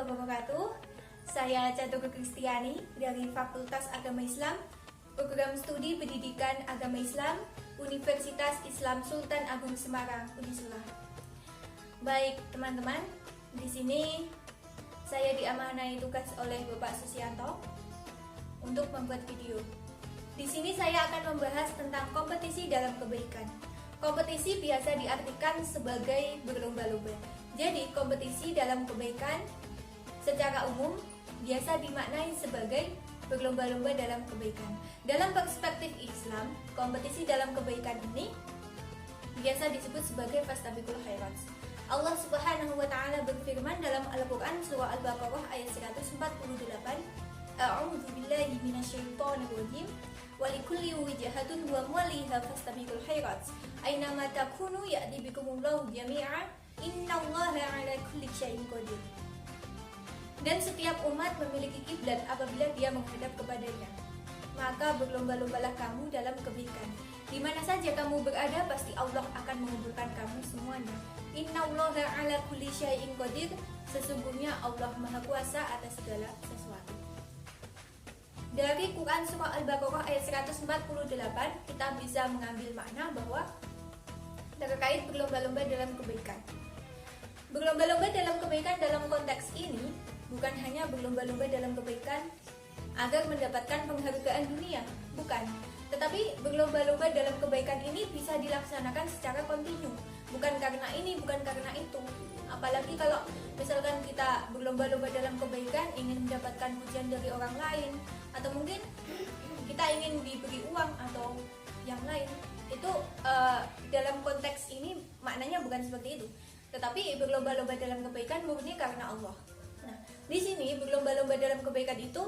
wabarakatuh. Saya Catur Kristiani dari Fakultas Agama Islam, Program Studi Pendidikan Agama Islam, Universitas Islam Sultan Agung Semarang, Unisula. Baik teman-teman, di sini saya diamanai tugas oleh Bapak Susianto untuk membuat video. Di sini saya akan membahas tentang kompetisi dalam kebaikan. Kompetisi biasa diartikan sebagai berlomba-lomba. Jadi, kompetisi dalam kebaikan secara umum biasa dimaknai sebagai berlomba-lomba dalam kebaikan. Dalam perspektif Islam, kompetisi dalam kebaikan ini biasa disebut sebagai fastabiqul khairat. Allah Subhanahu wa taala berfirman dalam Al-Qur'an surah Al-Baqarah ayat 148, A'udzu billahi minasyaitonir rajim. Walikulli wijhatun huwa muwalliha fastabiqul khairat. Ainama takunu ya'ti bikumullahu jami'a. Innallaha 'ala kulli syai'in qadir. Dan setiap umat memiliki kiblat apabila dia menghadap kepadanya. Maka berlomba-lombalah kamu dalam kebaikan. Di mana saja kamu berada, pasti Allah akan mengumpulkan kamu semuanya. Innallaha 'ala kulli syai'in qadir. Sesungguhnya Allah Maha Kuasa atas segala sesuatu. Dari Quran Surah Al-Baqarah ayat 148, kita bisa mengambil makna bahwa terkait berlomba-lomba dalam kebaikan. Berlomba-lomba dalam kebaikan dalam konteks ini bukan hanya berlomba-lomba dalam kebaikan agar mendapatkan penghargaan dunia, bukan. Tetapi berlomba-lomba dalam kebaikan ini bisa dilaksanakan secara kontinu, bukan karena ini, bukan karena itu. Apalagi kalau misalkan kita berlomba-lomba dalam kebaikan ingin mendapatkan pujian dari orang lain, atau mungkin kita ingin diberi uang atau yang lain, itu dalam konteks ini maknanya bukan seperti itu. Tetapi berlomba-lomba dalam kebaikan murni karena Allah. Nah, di sini berlomba-lomba dalam kebaikan itu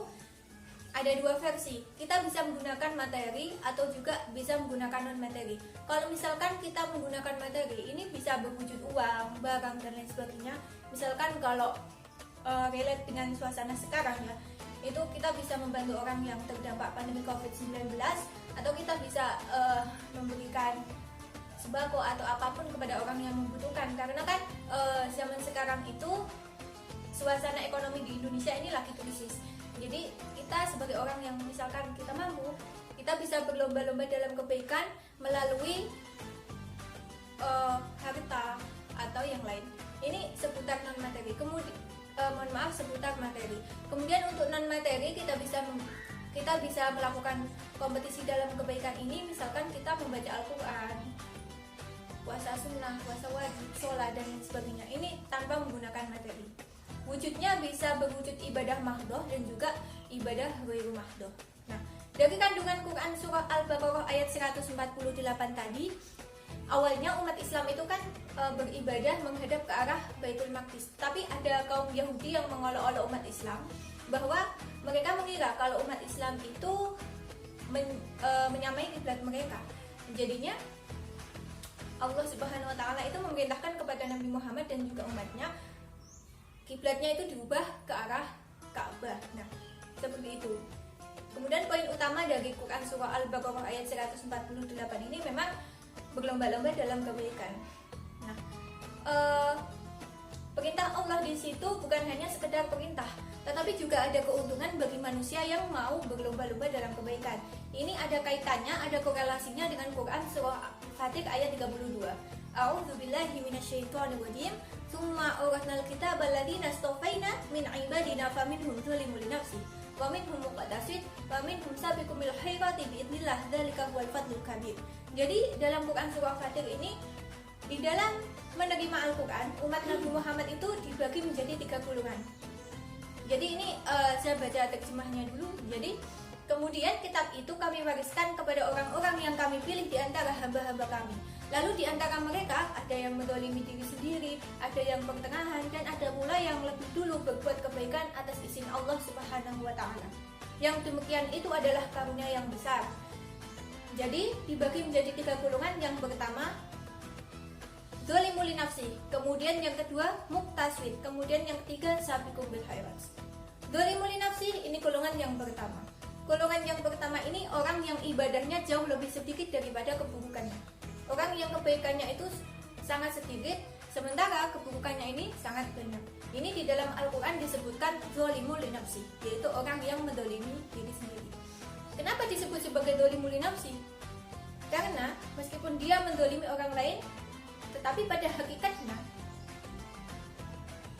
ada dua versi. Kita bisa menggunakan materi atau juga bisa menggunakan non materi. Kalau misalkan kita menggunakan materi, ini bisa berwujud uang, barang dan lain sebagainya. Misalkan kalau relate dengan suasana sekarang ya, itu kita bisa membantu orang yang terdampak pandemi COVID-19, atau kita bisa memberikan sembako atau apapun kepada orang yang membutuhkan. Karena kan zaman sekarang itu suasana ekonomi di Indonesia ini lagi krisis. Jadi kita sebagai orang yang misalkan kita mampu, kita bisa berlomba-lomba dalam kebaikan melalui harta atau yang lain. Ini seputar non materi. Kemudian seputar materi. Kemudian untuk non materi kita bisa melakukan kompetisi dalam kebaikan ini. Misalkan kita membaca Al-Quran, puasa sunnah, puasa wajib, sholat dan lain sebagainya. Ini tanpa menggunakan materi. Wujudnya bisa berwujud ibadah mahdoh dan juga ibadah ghairu mahdoh. Nah, dari kandungan Quran surah Al-Baqarah ayat 148 tadi, awalnya umat Islam itu kan beribadah menghadap ke arah Baitul Maqdis. Tapi ada kaum Yahudi yang mengolok-olok umat Islam bahwa mereka mengira kalau umat Islam itu menyamai kiblat mereka. Jadinya Allah Subhanahu wa taala itu memerintahkan kepada Nabi Muhammad dan juga umatnya, kiblatnya itu diubah ke arah Ka'bah. Nah, seperti itu. Kemudian poin utama dari Quran surah Al-Baqarah ayat 148 ini memang berlomba-lomba dalam kebaikan. Nah, perintah Allah di situ bukan hanya sekedar perintah, tetapi juga ada keuntungan bagi manusia yang mau berlomba-lomba dalam kebaikan. Ini ada kaitannya, ada korelasinya dengan Quran surah Fatir ayat 32. A'udzu billahi minasyaitonir rajim. Tsumma awratnal kitaba alladziina astafaina min 'ibadina faminhum dzalimun li nafsihi wa minhum muqtasid wa minhum sabiqun bil khairati biidznillah dzalika huwal fadlul kabir. Jadi dalam Quran surah Fatir ini, di dalam menerima Al-Quran, umat Nabi Muhammad itu dibagi menjadi 3 golongan. Jadi ini saya baca terjemahnya dulu. Jadi kemudian kitab itu kami wariskan kepada orang-orang yang kami pilih di antara hamba-hamba kami. Lalu di antara mereka ada yang menzalimi diri sendiri, ada yang pertengahan, dan ada pula yang lebih dulu berbuat kebaikan atas izin Allah Subhanahu wa taala. Yang demikian itu adalah karunia yang besar. Jadi dibagi menjadi 3 golongan. Yang pertama zalimul li nafsi, kemudian yang kedua muqtasid, kemudian yang ketiga sabiqun bil khairat. Zalimul li nafsi ini golongan yang pertama. Golongan yang pertama ini orang yang ibadahnya jauh lebih sedikit daripada keburukannya. Orang yang kebaikannya itu sangat sedikit, sementara keburukannya ini sangat banyak. Ini di dalam Al-Quran disebutkan zolimul li nafsi, yaitu orang yang mendolimi diri sendiri. Kenapa disebut sebagai zolimul li nafsi? Karena meskipun dia mendolimi orang lain, tetapi pada hakikatnya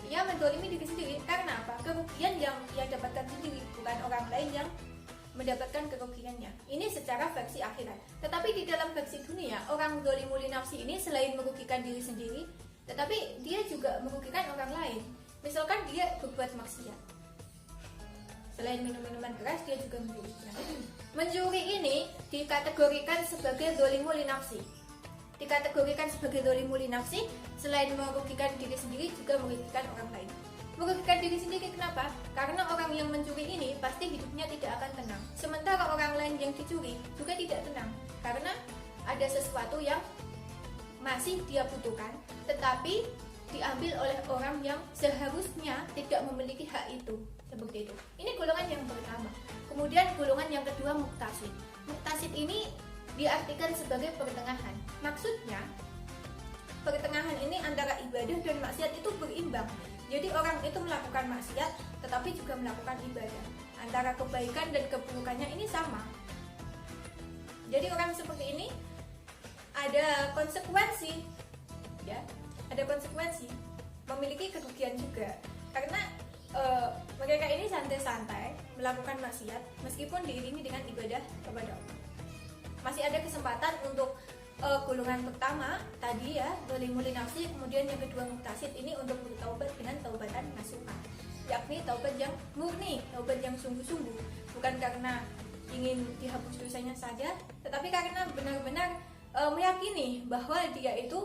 ia mendolimi diri sendiri. Karena apa? Kerugian yang ia dapatkan sendiri, bukan orang lain yang mendapatkan kerugiannya. Ini secara versi akhirat. Tetapi di dalam versi dunia, orang zolimul li nafsi ini selain merugikan diri sendiri, tetapi dia juga merugikan orang lain. Misalkan dia berbuat maksiat, selain minum minuman keras, dia juga mencuri. Mencuri ini dikategorikan sebagai zolimul li nafsi. Dikategorikan sebagai zolimul li nafsi, selain merugikan diri sendiri, juga merugikan orang lain. Merugikan diri sendiri kenapa? Karena orang yang mencuri ini pasti hidupnya tidak akan tenang. Sementara orang lain yang dicuri juga tidak tenang, karena ada sesuatu yang masih dia butuhkan, tetapi diambil oleh orang yang seharusnya tidak memiliki hak itu. Seperti itu. Ini golongan yang pertama. Kemudian golongan yang kedua, muktasid. Muktasid ini diartikan sebagai pertengahan. Maksudnya pertengahan ini antara ibadah dan maksiat itu berimbang. Jadi orang itu melakukan maksiat tetapi juga melakukan ibadah. Antara kebaikan dan keburukannya ini sama. Jadi orang seperti ini ada konsekuensi, ya, ada konsekuensi, memiliki kerugian juga. Karena mereka ini santai-santai melakukan maksiat meskipun diiringi dengan ibadah kepada Allah. Masih ada kesempatan untuk golongan pertama tadi ya, zolimul li nafsi, kemudian yang kedua muktasid, ini untuk bertaubat dengan taubatan nasuha, yakni taubat yang murni, taubat yang sungguh-sungguh, bukan karena ingin dihapus dosanya saja, tetapi karena benar-benar meyakini bahwa dia itu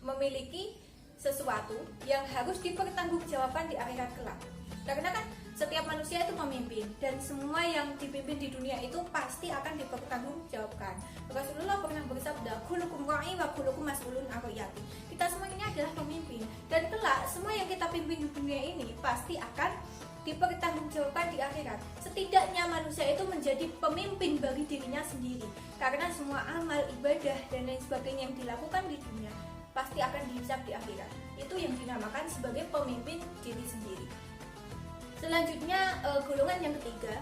memiliki sesuatu yang harus dipertanggungjawabkan di akhirat kelak. Karena kan setiap manusia itu memimpin, dan semua yang dipimpin di dunia itu pasti akan dipertanggungjawabkan. Rasulullah pernah bersabda, kullukum ra'i wa kullukum mas'ulun an ra'iyati. Kita semua ini adalah pemimpin, dan kelak semua yang kita pimpin di dunia ini pasti akan dipertanggungjawabkan di akhirat. Setidaknya manusia itu menjadi pemimpin bagi dirinya sendiri, karena semua amal, ibadah, dan lain sebagainya yang dilakukan di dunia pasti akan dihisab di akhirat. Itu yang dinamakan sebagai pemimpin diri sendiri. Selanjutnya golongan yang ketiga,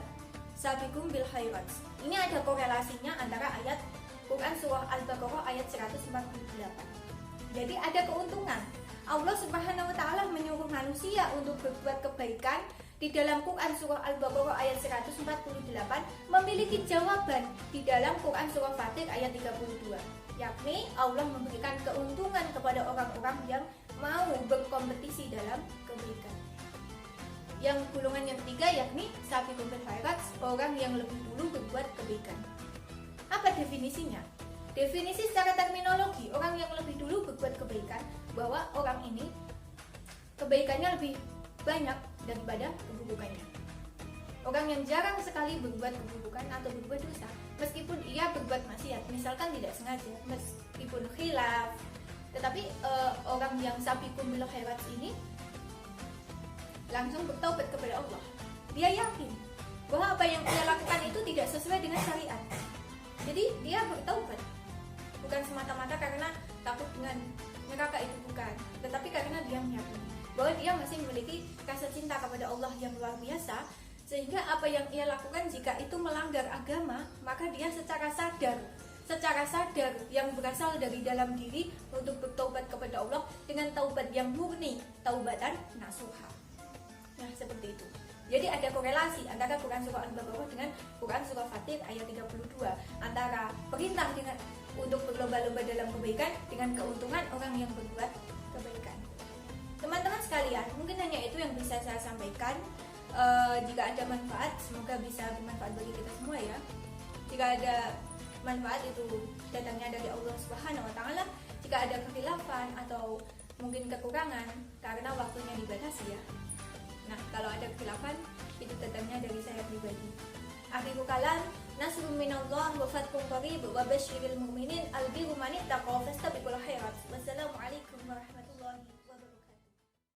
sabiqum bil khairat. Ini ada korelasinya antara ayat Quran surah Al-Baqarah ayat 148. Jadi ada keuntungan. Allah Subhanahu wa taala menyuruh manusia untuk berbuat kebaikan. Di dalam Quran surah Al-Baqarah ayat 148 memiliki jawaban di dalam Quran surah Fatir ayat 32. Yakni Allah memberikan keuntungan kepada orang-orang yang mau berkompetisi dalam kebaikan. Yang golongan yang ketiga yakni sabiqum bil khairat, orang yang lebih dulu berbuat kebaikan. Apa definisinya? Definisi secara terminologi, orang yang lebih dulu berbuat kebaikan, bahwa orang ini kebaikannya lebih banyak daripada keburukannya. Orang yang jarang sekali berbuat keburukan atau berbuat dosa, meskipun ia berbuat maksiat, misalkan tidak sengaja, meskipun khilaf, tetapi orang yang sabiqum bil khairat ini langsung bertaubat kepada Allah. Dia yakin bahwa apa yang dia lakukan itu tidak sesuai dengan syariat. Jadi dia bertaubat, bukan semata-mata karena takut dengan neraka itu, bukan, tetapi karena dia meyakini bahwa dia masih memiliki rasa cinta kepada Allah yang luar biasa, sehingga apa yang ia lakukan jika itu melanggar agama, maka dia secara sadar yang berasal dari dalam diri untuk bertaubat kepada Allah dengan taubat yang murni, taubatan nasuha. Nah, seperti itu. Jadi ada korelasi antara Quran surah Al-Baqarah dengan Quran surah Fatir ayat 32, antara perintah untuk berlomba-lomba dalam kebaikan dengan keuntungan orang yang berbuat kebaikan. Teman-teman sekalian, mungkin hanya itu yang bisa saya sampaikan. Jika ada manfaat, semoga bisa bermanfaat bagi kita semua ya. Jika ada manfaat itu datangnya dari Allah Subhanahu wa taala. Jika ada kekhilafan atau mungkin kekurangan karena waktunya dibatasi ya. Nah, kalau ada kekhilafan itu datangnya dari saya pribadi. Akhiru kalam, nasrun minallah wa fathun qarib wa basyiril mu'minin albirru man ittaqa fastabiqul khairat. Wassalamualaikum warahmatullahi wabarakatuh.